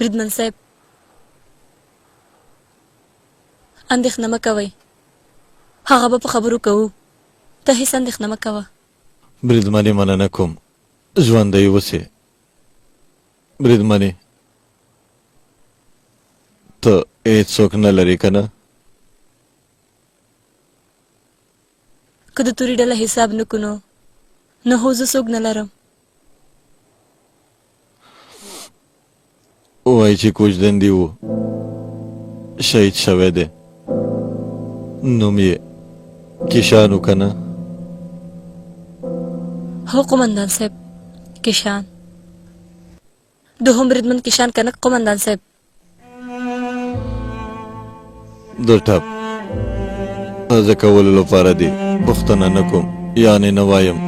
بریدمن صاحب اندېښنه مه کوئ هغه به په خبرو کوو ته هېڅ اندېښنه مه کوه بریدمنې مننه کوم ژوندی اوسې بریدمنې ته هېڅوک نه لرې که نه که د تورې ډله حساب نه کړو نو هو زه څوک نه لرم وایي چې کوژدندي و شهید شوی دی نوم یې کیشان و که نه هو قمندان صاحب کیشان دوهم بریدمن کیشان کنک قمندان صاحب د ټپ تازه کولو لپاره دی پوښتنه نه کوم یعنې نه وایم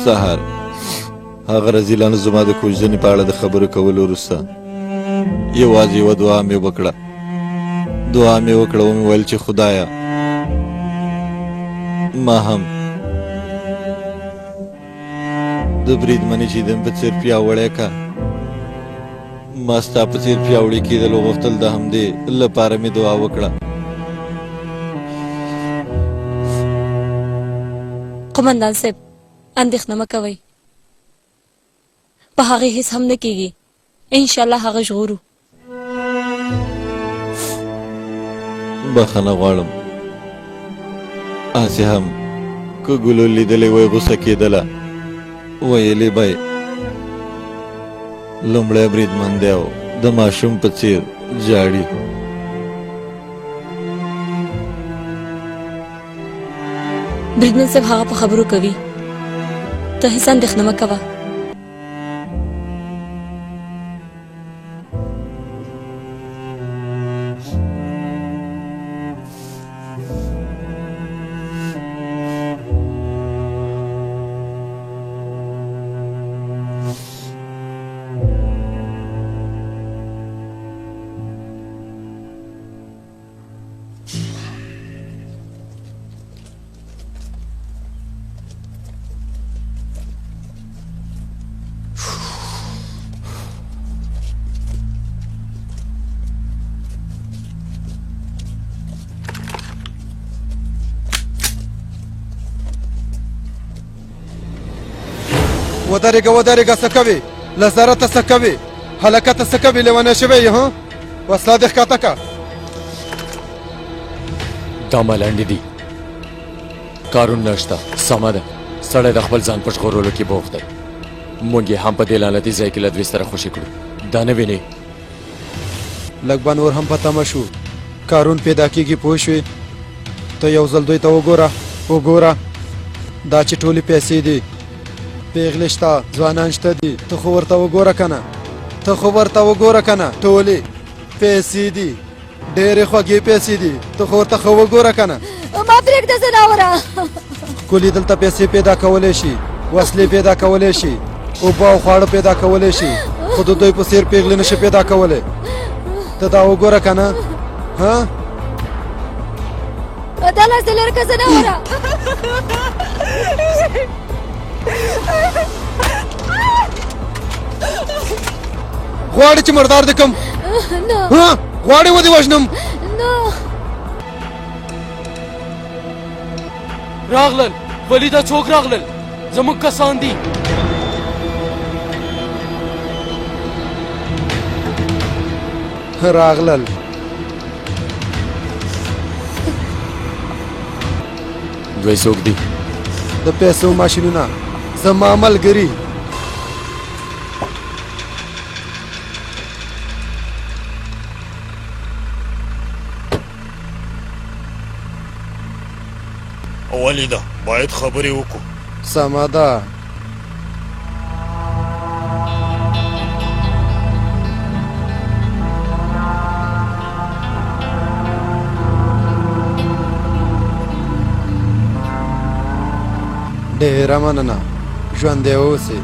سهار هغه رزیلانو زما د کوژدنې په اړه د خبرو کولو وروسته یوازې یوه دعا مې وکړه ومې ویل چې خدایه ما هم د بریدمنې چې دم په څېر پیاوړی که ما ستا په څېر پیاوړي کېدل وغوښتل د همدې لپاره مې دعا وکړه قمندان صاحب اندېښنه مه کوئ په هغې هېڅ هم نه کېږي انشاءالله هغه ژغورو بخښنه غواړم هسې هم که ګلو لیدلی وی غوسه کېدله ویلې به یې لومړی بریدمن دی او د ماشوم په څېر جاړي بریدمن صاحب هغه په خبرو کوي ته هېڅ اندېښنه مه کوه ودرېږه څه کوې لزرته څه کوې هلکته څه کوې لیونی شوی یې ها وسله دې ښکته که دا ملنډې دي کارونه نشته سمه ده سړی د خپل ځان په ژغورلو کې بوخت دی موږ یې هم په دې لعنتي ځای کې له دوی سره خوشي کړو دا نه وینې لږ به نور هم په تمه شو کارون پیدا کېږي پوه شوې ته یو ځل دوی ته وګوره دا چې ټولې پیسې دي پیغلې شته ځوانان شته دي ته خو ورته وګوره که نه ټولې پیسې دي ډېرې خوږې پیسې دي ته خو ورته ښه وګوره که نه ما پرېږده زناوره ښکلي دلته پیسې پیدا کولی شي وسلې پیدا کولی شي اوبه او خواړه پیدا کولی شي خو د دوی په څېر پیغلې نشي پیدا کولی ته دا وګوره که نه ها دا لاس دې لرې که زناوره غواړې چې مردار دې کم نه غواړې ودې وژنم نه راغلل ولیده څوک راغلل زموږ کسان دي راغلل دوی څوک دي د پیسو ماشینونه زما ملګري ولیده باید خبرې وکړو سمه ده ډېره مننه ژوندی اوسې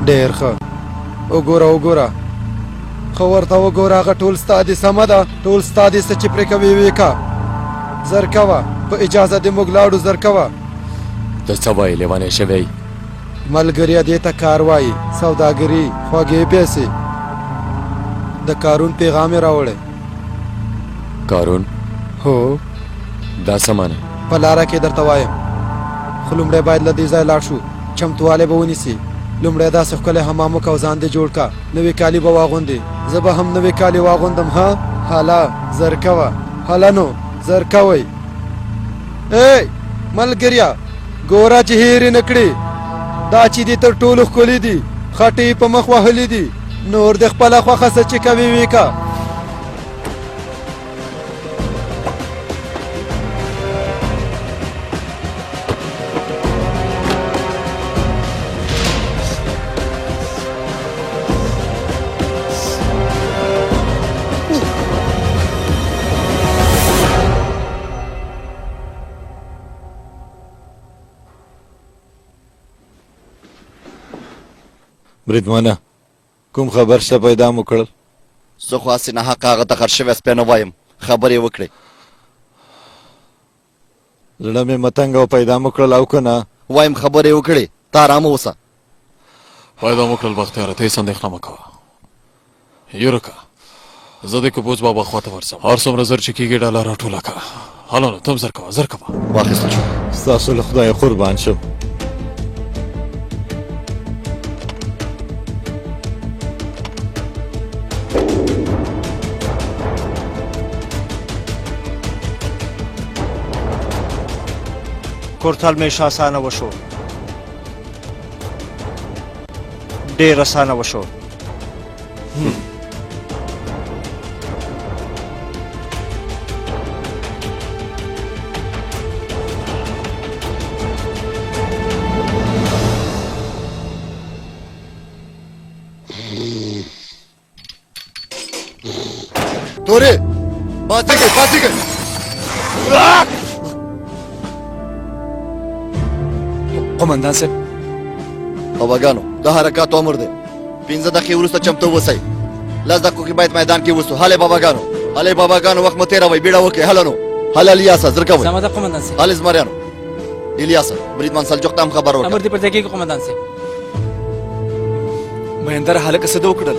ډېر ښه وګوره خو ورته وګوره هغه ټول ستا دي سمه ده ټول ستا دي څه چې پرې کوې ویې که زر کوه په اجازه دې موږ لاړو زر کوه ته څه وایې لیونی شوی ملګریا دې ته کار وایي سوداګري خوږې پیسې د کارون پیغام یې راوړی کارون هو دا څه معنی په لاره کې درته وایم خو لومړی باید له دې ځای لاړ شو چمتوالی به ونیسي لومړی داسې ښکلی حمام وکړه او ځان دې جوړ کړه نوي کالي به واغوندې زه به هم نوي کالي واغوندم ها هله زر کوه هله نو زر کوئ ای ملګریا ګوره چې هېرې نه کړې دا چې دې تر ټولو ښکلي دي خټې په مخ وهلي دي نور د خپله خوښه څه چې کوې وې که بریدمنه کوم خبر شته پیدا مو کړل زه خو هسې ناحقه هغه ته خر شوی سپی نه وایم خبرې وکړې زړه مې متنګ او پیدا مو کړل او که نه وایم خبرې وکړې ته ارامه اوسه پیدا مو کړل بختیاره ته هېڅ اندېښنه مه کوه یره که زه د کبوز بابا خوا ته ورځم هر څومره زر چې کېږي ډاله راټوله کړه هلو نو تم زر کوه واخیستل شو ستاسو له خدایه قربان شم کورتل میش آسانه وشو ډېر اسانه وشو تورې پاڅېږئ قومندان صاحب باباګانو د حرکاتو امر دی 15 دقیقې وروسته چمتو اوسئ 10 دقیقو کې باید میدان کې وسو هلې باباګانو وخت مو تېروئ بیړه وکړئ هله نو هله الیاسه زر کوئ سمه ده قومندان صاحب هلې زمریانو الیاسه بریدمن سلجوق ته هم خبر ورکړه امر دې پر ځای کېږي قومندان صاحب مهندر هلکه څه ده وکړل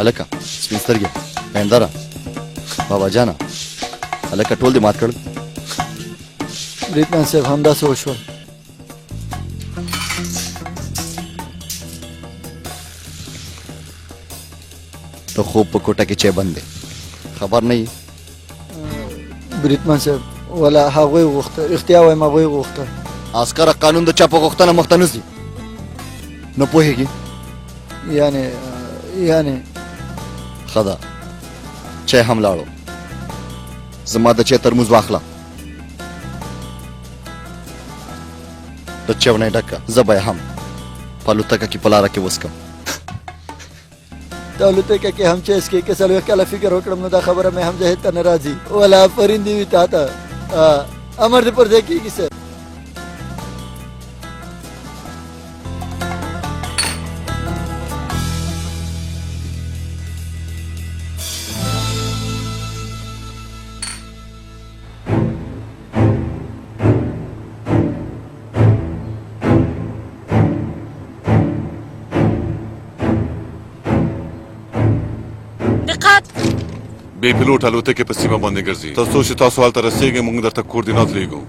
هلکه سپین سترګې مهندره بابا جانه هلکه ټول دې مات کړل بریدمن صاحب همداسې وشول ته خوب په کوټه کې چای بند دی خبر نه یې بریدمن صاحب ولا هغوی غوښته رښتیا وایم هغوی غوښته عسکره قانون د چا په غوښتنه مخته نه ځي نه پوهېږي یعنې ښه ده چای هم لاړو زما د چای ترموز واخله د چونۍ ډکه زه به یې هم په الوتکه کې په لاره کې وڅکم د الوتکه کې هم چیس کې که څلوېښت کاله فکر وکړم نو دا خبره مې هم ذهن ته نه راځي ولا آفرین دې وي تا ته امر دې پر ځای کېږي صاحب بې پیلوټ الوتکې په سیمه باندې ګرځي تر څو چې تاسو هلته رسېږئ موږ درته کوردینات لیږو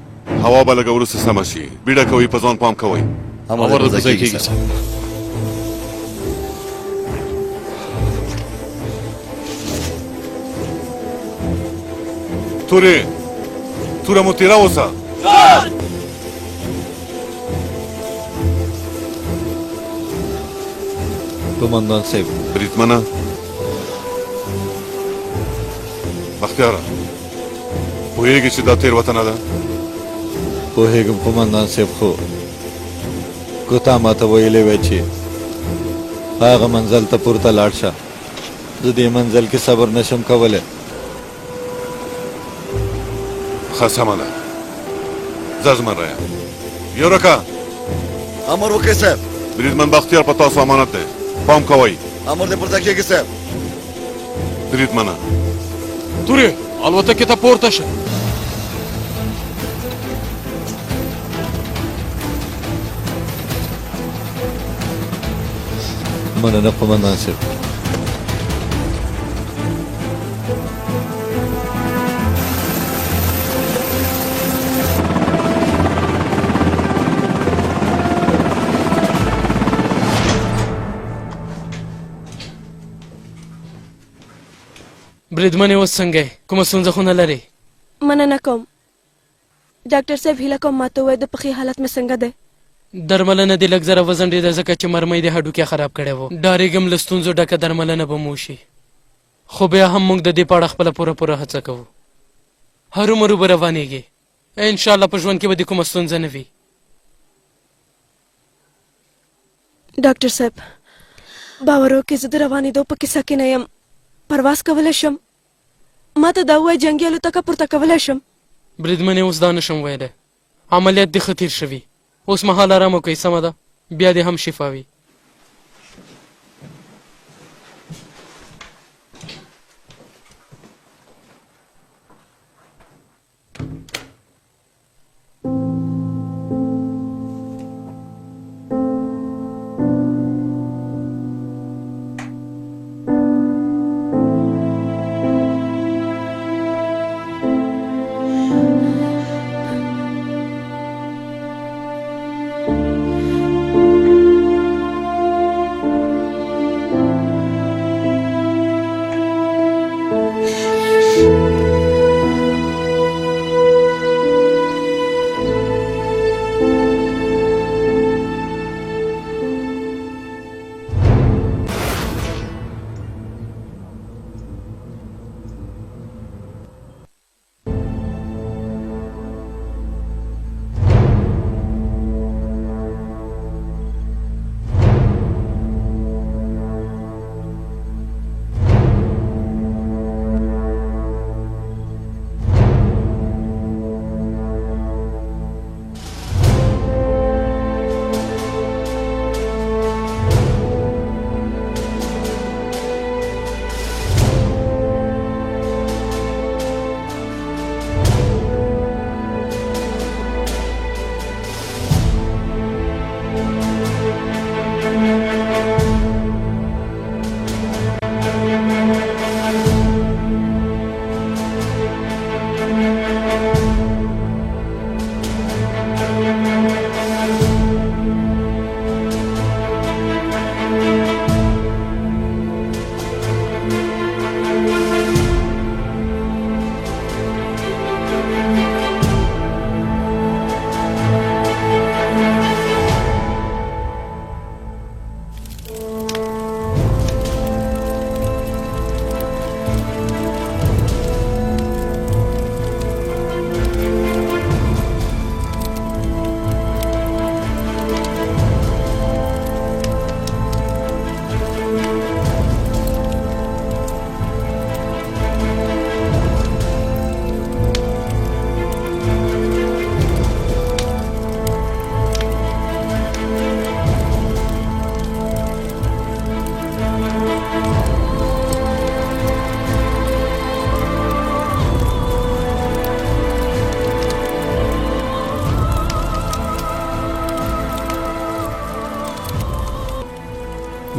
هوا به لږه وروسته سمه شي بیړه کوئ په ځان پام کوئ امر دې پر ځای کېږي توره مو تېره اوسه قومندان صاحب بریدمنه بختیاره پوهېږې چې دا تېروتنه ده پوهېږم قومندان صاحب خو که تا ماته ویلې وی چې هغه منزل ته پورته لاړ شه زه دې منزل کې صبر نشم کولی ښه سمه ده ځه زما رایه یورکه امر وکړئ صاحب بریدمن بختیار په تاسو امانت دی پام کوئ امر دې پورته کېږي صاحب بریدمنه تورې الوتکې ته پورته شه مننه قومندان صاحب بریدمنې اوس څنګه یې کومه ستونزه خو نه لرې مننه کوم ډاکټر صاحب هیله کوم ماته ووایه د پښې حالت مې څنګه دی درملنه دې لږ زره وځنډېده ځکه چې مرمۍ دې هډوکي خراب کړی و ډارېږم له ستونزو ډکه درملنه به مو وشي خو بیا هم موږ د دې په اړه خپله پوره هڅه کوو هرومرو به روانېږي انشاءالله په ژوند کې به دې کومه ستونزه نه وي ډاکټر صاحب باور وکړئ زه د روانېدو په کیسه کې نه یم پرواز کولی شم ما ته دا ووایه جنګي الوتکه پورته کولی شم بریدمنې اوس دا نشم ویلی عملیات دې ښه تېر شوي اوس مهال ارام وکړئ سمه ده بیا دې هم شفا وي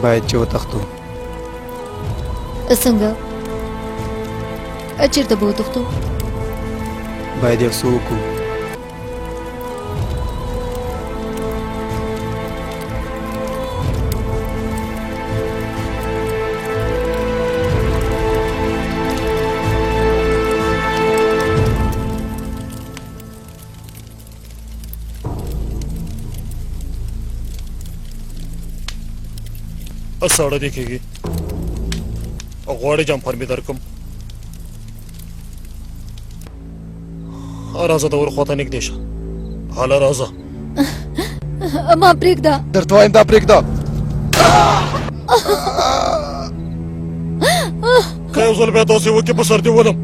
باید چې وتښتو څنګه چیرته به وتښتو باید یو څه وکړو ساړه دې کېږي غواړې جمپر مې درکړم راځه د اور خواته نږدې شه هله راځه ما پرېږده درته وایم دا پرېږده که یو ځل بیا داسې وکړې په سر دې ولم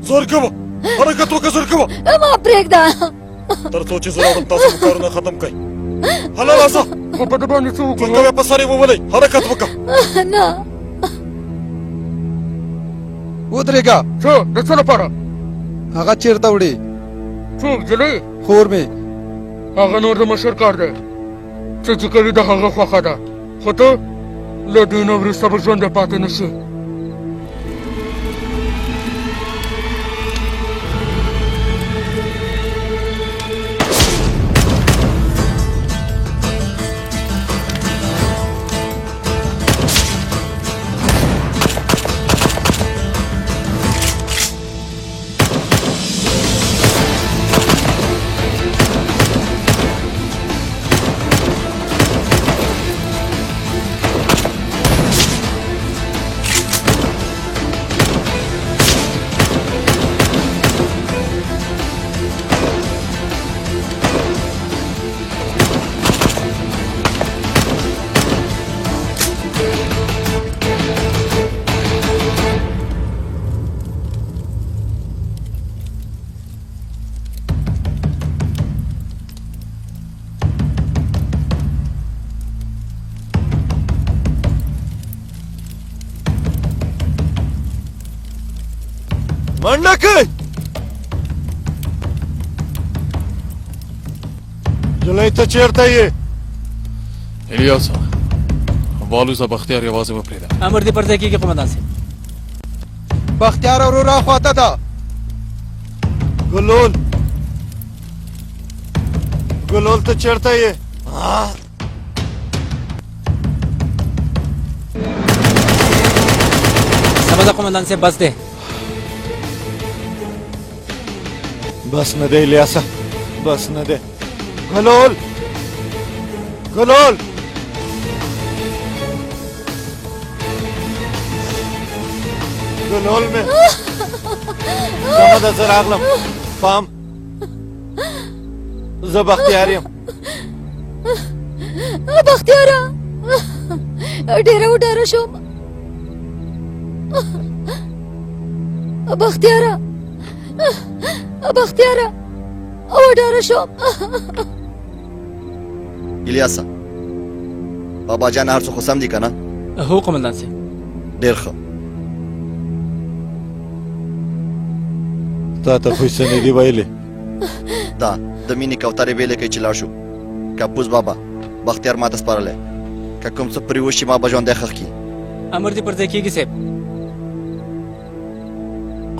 زر کوه حرکت وکړه زر کوه ما پرېږده تر څو چې زه راغلم تاسو به کارونه ختم کړئ هله راسه خو په ده باندې څه وکړو څنګه بیا په سر یې وولئ حرکت وکړه نه ودرېږه څه د څه لپاره هغه چیرته وړي څوک جلۍ خور مې هغه نور د مشر کار دی څه چې کوي د هغه خوښه ده خو ته له دې نه وروسته به ژوندی پاتې نه شي مننه جلۍ ته چېرته یې الیاسا والوزه بختیار یوازې مه پرېږده امر دې پر ځای کېږي قومندان صاحب بختیار ورو را خواته ده ګلول ته چېرته یې سمه ده قومندان صاحب بس دی بس نه دی الیاسا بس نه دی ګلول مې سمه ده زه راغلم پام زه بختیار یم بختیاره ډېره وډاره شوم بختیاره وډاره شوم الیاسا بابا جان هر څه خو سم دي که نه هو قومندان صاحب ډېر ښه تا ته خو څه نه دي ویلې دا د مینې کوترې ویلې کوي چې لاړ شو کپوس بابا بختیار ما ته سپارلی که کوم څه پرې وشي ما به ژوندی ښخ کړي امر دې پر ځای کېږي صاحب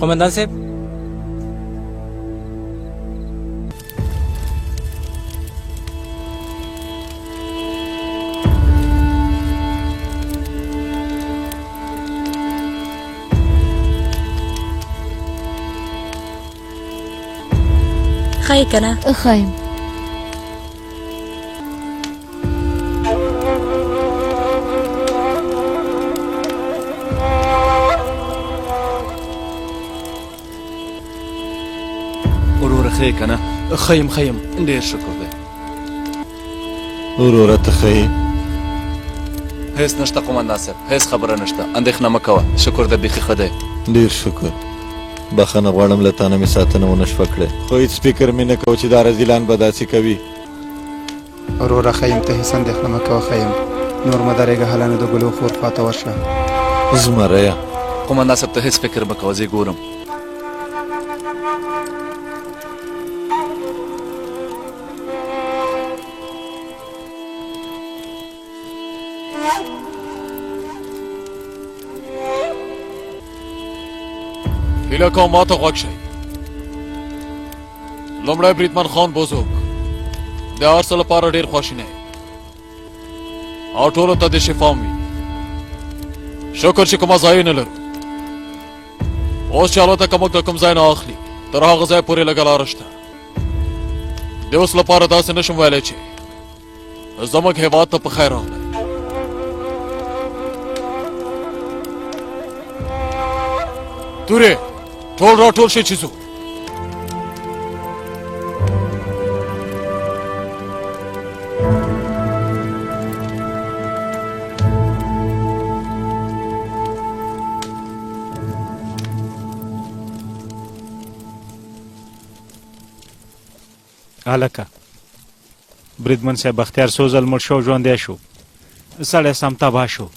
قومندان صاحب ښایي که نه ښایم وروره ښه یې که نه ښیم ډېر شکر دی وروره ته ښه یې هیڅ نشته قومندان صاحب هیڅ خبره نشته اندېښنه مه کوه شکر د بیخي ښه دی ډېر شکر بخښنه غواړم له تا نه مې ساتنه ونه شوه کړې خو هېڅ فکر مې نه کوه چې دا رذیلان به داسې کوي وروره ښیم ته هېڅ اندېښنه مه کوه ښیم نور مه درېږه هله نو د ګلو خور خواته ورشه زمریه قومندان صاحب ته هیڅ فکر مه کوه زه یې ګورم هیله کوم ما ته غوږ شئ لومړی بریدمن خان بزرګ د هر څه لپاره ډېر خواشینی او ټولو ته د شفا وي شکر چې کومه ځای نه لرو اوس چې الوتکه موږ د کوم ځای نه اخلي تر هغه ځای پورې لږه لاره شته د اوس لپاره داسې نشم ویلی چې زموږ هېواد ته په خیر راغلی تورې ټول راټول شئ چې ځو هلکه بریدمن صاحب بختیار څو ځل مړ شو ژوندی شو سړی سم تباه شو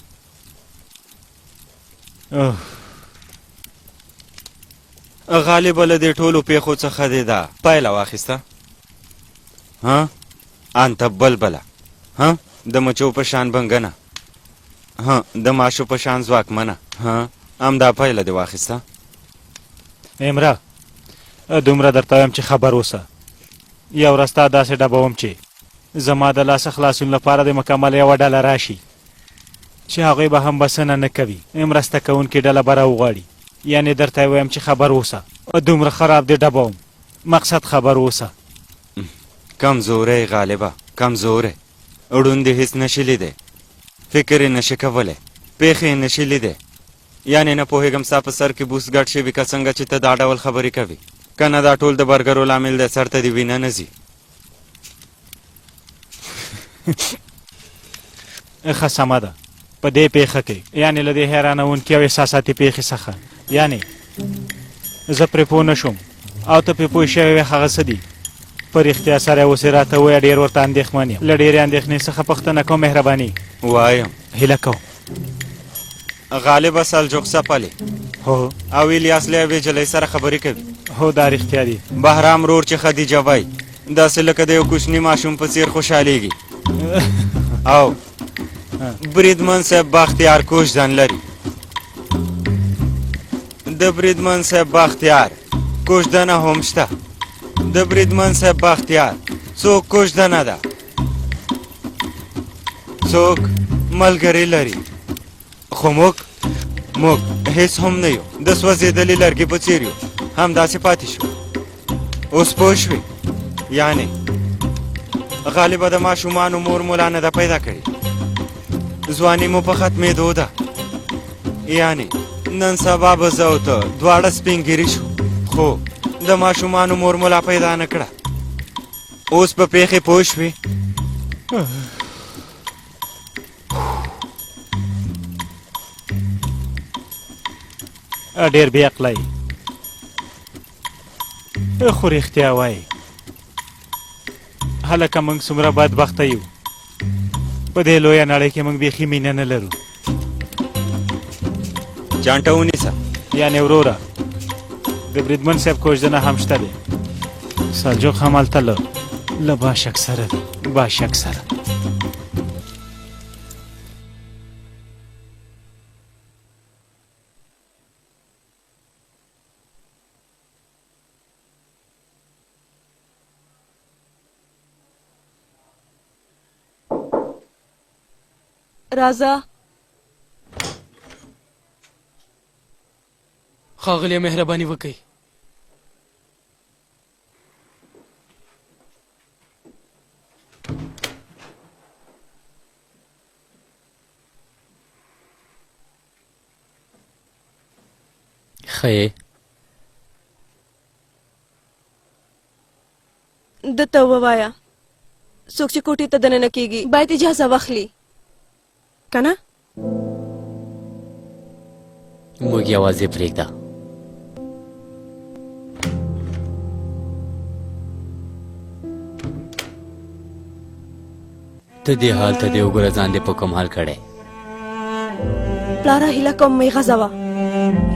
غالبه له دې ټولو پیښو څخه دې دا پایله واخیسته ها انته بلبله ها د مچو په شان بنګنه ها د ماشو په شان ځواکمنه ها همدا پایله دې واخیسته امره دومره درته وایم چې خبر اوسه یو ورځ تا داسې ډبوم چې زما د لاسه خلاصون لپاره د مکمل یوه ډله راشي چې هغوی به هم بسنه نه کوي مرسته کوونکې ډله به راوغواړي یعنې درته وایم چې خبر اوسه دومره خراب دې ډبوم مقصد خبر اوسه کمزوری غالبه کمزوری ړوند دې هېڅ نشي لیدی فکر یې نشي کولی پیښې یې نشي لیدی یعنې نه پوهېږم ستا په سر کې بوس ګډ شوي که څنګه چې ته دا ډول خبرې کوي که نه دا ټول د برګرو لامل دی سر ته دې وینه نه ځي ښه سمه ده په دې پیښه کې یعنې له دې حیرانونکي او احساساتي پیښې څخه یعنې زه پرې پوه نه شوم او ته پرې پوه شوې وې هغه څه دي په رښتیا سره اوس یې راته ووایه ډېر ورته اندېښمن یم له ډېرې اندېښنې څخه پوښتنه کوم مهرباني وایم هیله کوم غالبه سلجوق څپلې هو او الیاس له یوې جلۍ سره خبرې کوي هو دا رښتیا دي بهرام رور چې خدیجه وای داسې لکه د یو کوچني ماشوم په څېر خوشحالېږي او بریدمن صاحب باختیار کوژدن لري د بریدمن صاحب باختیار کوژدنه هم شته د بریدمن صاحب باختیار څوک کوژدنه ده څوک ملګري لري خو موږ هېڅ هم نه یو د سوځېدلې لرګي په څېر یو همداسې پاتې شو اوس پوه شوې یعنې غالبه د ماشومانو مور مو لا نه ده پیدا کړې ځواني مو په ختمېدو ده یعنې نن سبا به زه او ته دواړه سپینګیري شو خو د ماشومانو مور مو لا پیدا نه کړه اوس په پیښې پوه شوې ډېر بې عقلی خو رښتیا وایي هلکه موږ څومره بدبخته یو په دې لویه نړۍ کې موږ بیخي مینه نه لرو چانټه ونیسه یعنې وروره د بریدمن صاحب کوژدنه هم شته دی سلجوق هم هلته له باشک سره دی باشک سره راځه ښاغلیه مهرباني وکړئ ښه دته ووایه څوک چې کوټې ته دننه کېږي باید اجازه واخلي که نه موږ یوازې پرېږده ته دې حال ته دې وګوره ځان دې په کوم حال کړی پلاره هیله کوم مې غځوه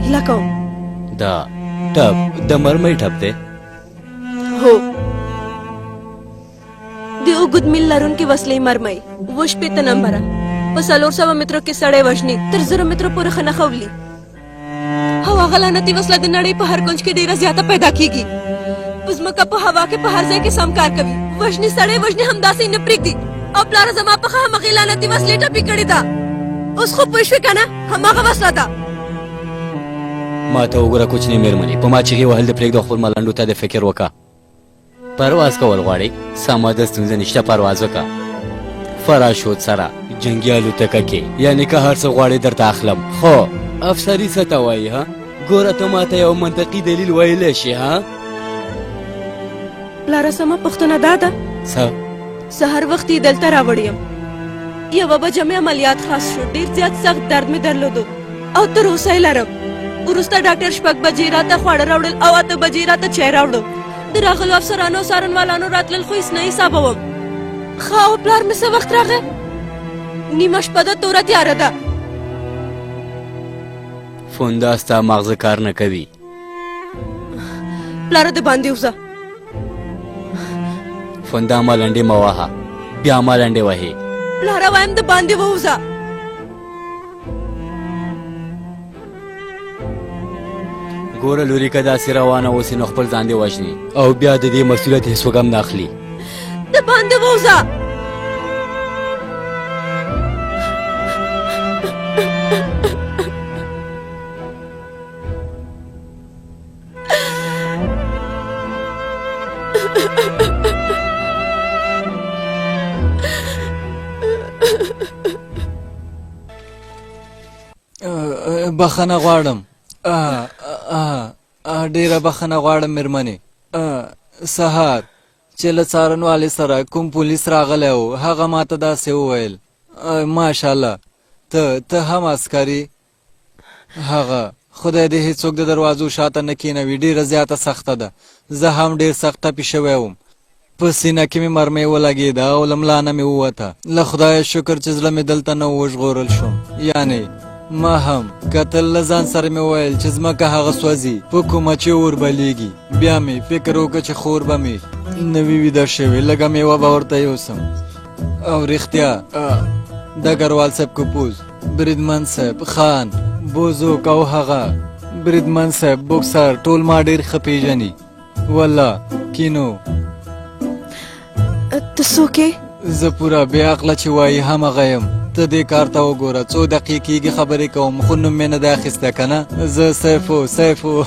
هیله کوم دا ټپ د مرمۍ ټپ دی هو د اوږد میل لرونکې وسلې مرمۍ 80 نمبره په 400 مترو کې سړی وژني تر 1000 مترو پورې ښه نښولي او هغه لعنتي وسله د نړۍ په هر کونج کې ډېره زیاته پیدا کېږي په ځمکه په هوا کې په هر ځای کې سم کار کوي وژني سړی وژني همداسې نه پرېږدي او پلاره زما پښه همغې لعنتي وسلې ټپي کړې ده اوس خو پوه شوې که نه هماغه وسله ده ما ته وګوره کوچنۍ مېرمنې په ما چغې وهل د پرېږدو خپل ملنډو ته د فکر وکړه پرواز کول غواړې سمه ده ستونزه نشته پرواز وکړه فراشوت سره جنگیالو تکه کې یعنې که هر څه غواړې درته اخلم خو افسري څه ته وایي ها ګوره ته ما ته یو منطقي دلیل ویلی شي ها پلاره سمه پوښتنه دا ده څه سهار وخت یې دلته راوړی یم یوه بجه مې عملیات خلاص شو ډېر زیات سخت درد مې درلودو او تر اوسه یې لرم وروسته ډاکټر 6 بجې راته خواړه راوړل او 8 بجې راته چای راوړو د د راغلو افسرانو څارنوالانو راتلل خو هېڅ نه حسابوم. ښه او پلار مې څه وخت راغی؟ نیمه شپه ده، توره تیاره ده. فوندا ستا مغزه کار نه کوي. پلاره د باندې وځه. فوندا ما لنډې مه وهه، بیا ما لنډې وهې. پلاره وایم د باندې ووځه. ګوره لورې که داسې روانه اوسې نو خپل ځان دې وژني او بیا د دې مسؤلیت هېڅوک هم نه اخلي. د باندې ووځه. بخښنه غواړم، ډېره بخښنه غواړم مېرمنې. سهار چې له څارنوالې سره کوم پولیس راغلی و هغه ماته داسې وویل. ماشاءالله ته هم عسکري. هغه خدای دې هېڅوک د دروازو شاته نه کېنوي، ډېره زیاته سخته ده. زه هم ډېر سخت ټپي شوی وم، په سینه کې مې مرمۍ ولګېده او له ملا نه مې ووته. له خدایه شکر چې زړه مې دلته نه وژغورل شوم. یعنې ما هم کتل له ځان سره مې ویل چې ځمکه هغه سوځي په کومه چې اور بلیږي. بیا مې فکر وکړ چې خور به مې نه وي ویده شوې، لږه میوه به ورته یوسم. او رښتیا ډګروال صاحب کپوز، بریدمن صاحب، خان، بوزوک او هغه بریدمن صاحب بوکسر ټول ما ډېر ښه پېژني. والله کینو ته څوک یې؟ زه پوره بې عقله چې وایي همغه یم. ته دې کار ته وګوره، څو دقیقې کېږي خبرې کوم، خو نوم مې نه دی اخیستی که نه. زه سیفو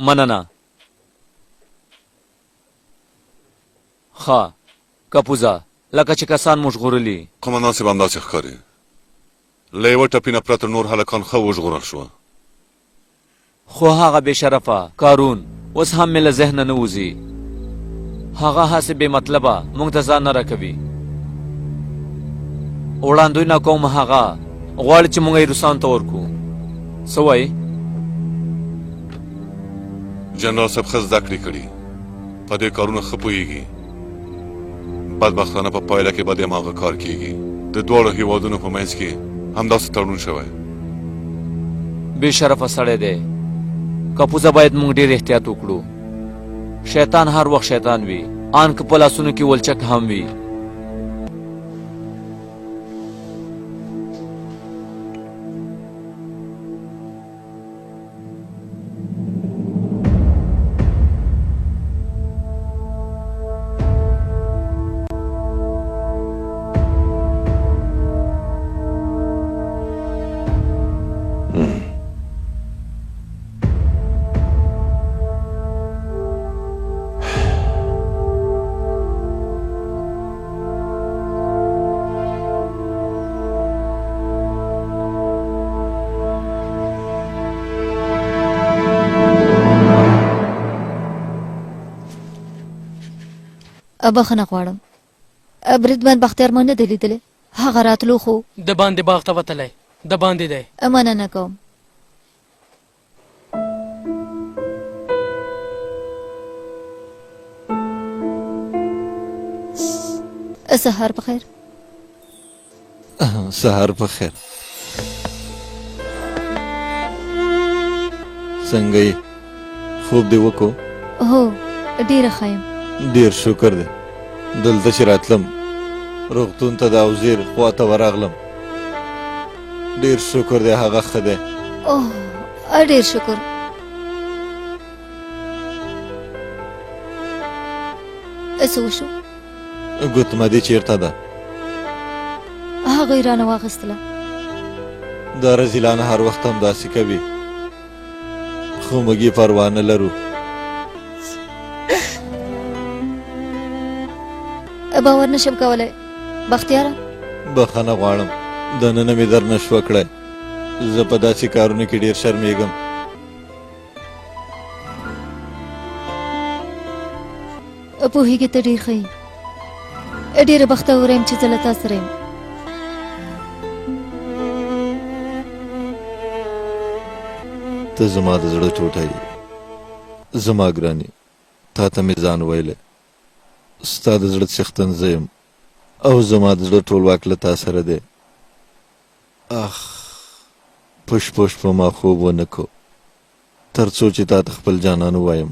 مننه. ښه کپوزه لکه چې کسان مو ژغورلي. قمندان صاحب همداسې ښکاري. له یوه ټپي نه پرته نور هلکان ښه وژغورل شوه. خو هغه بې شرفه کارون اوس هم مې له ذهنه نه وځي. هغه هسې بې مطلبه موږ ته ځان نه راکوي. وړاندوینه کوم هغه غواړي چې موږ یې روسانو ته ورکړو. څه وایي؟ جنرال صاحب ښه زده کړې کړي، په دې کارونه ښه پوهېږي. بدبختانه په پایله کې به د هماغه کار کېږي. د دواړو هېوادونو په منځ کې همداسې تړون شوی. بې شرفه سړی دی. کپوزه باید موږ ډېر احتیاط وکړو. شیطان هر وخت شیطان وي، آن که په لاسونو کې ولچک هم وي. بخښنه غواړم بریدمن بختیار ما نه دی لیدلی هغه راتلو خو د باندې باغ ته وتلی د باندې دی مننه کوم سهار بخیر سهار په خیر څنګه یې خوب دې وکړو هو ډیره ښه یم ډیر شکر دی دلته چې راتلم روغتون ته د اوزیر خوا ته ورغلم ډیر شکر دی هغه ښه دی اوه ډیر شکر څه وشو ګوتمدې چیرته ده هغه یې رانه واخیستله دا رزیلانه هر وخت هم داسې کوي خو موږ یې پروا نه لرو باور نشم کولی بختیاره بخښنه غواړم دننه مې در نه شوه کړی زه په داسې کارونو کې ډېر شرمېږم پوهېږې ته ډېر ښه یې ډېره بختوره یم چې زه له تا سره یم ته زما د زړه ټوټه یې زما ګرانې تا ته مې ځان ویلی ستا د زړه څښتن زه یم او زما د زړه ټول واک له تا سره دی اخ پوش پوش په ما خوب ونه کو تر څو چې تا ته خپل جانان ووایم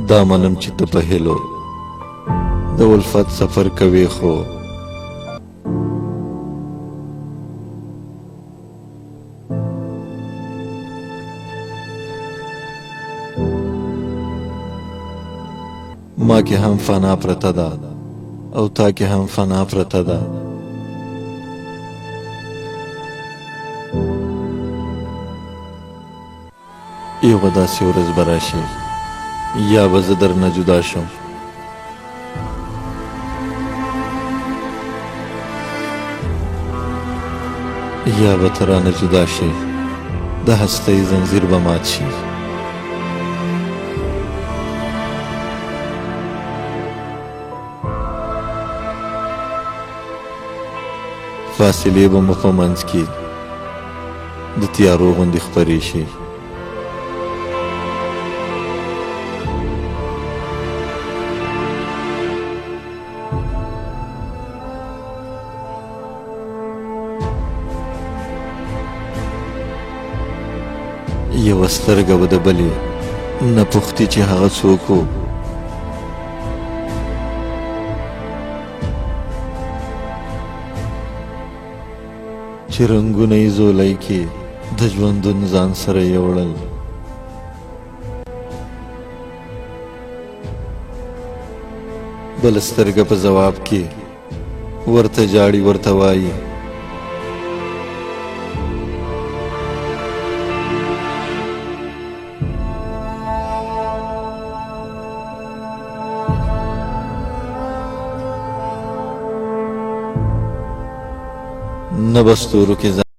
دا منم چې ته په هیلو د الفت سفر کوي خو ما کې هم فنا پرته ده او تا کې هم فنا پرته ده یو به داسې ورځ به راشي یا به زه درنه جدا شم یا به ته رانه جدا شي د هستۍ زنځیر به مات شي فاصلې به مو په منځ کې د تیارو غوندې خپرې شي یوه سترګه به د بلې نه پوښتي چې هغه څوک و چې رنګونه یې زولی کې د ژوندون ځان سره یوړل بله سترګه په ځواب کې ورته جاړي ورته وایي نه به ستورو کې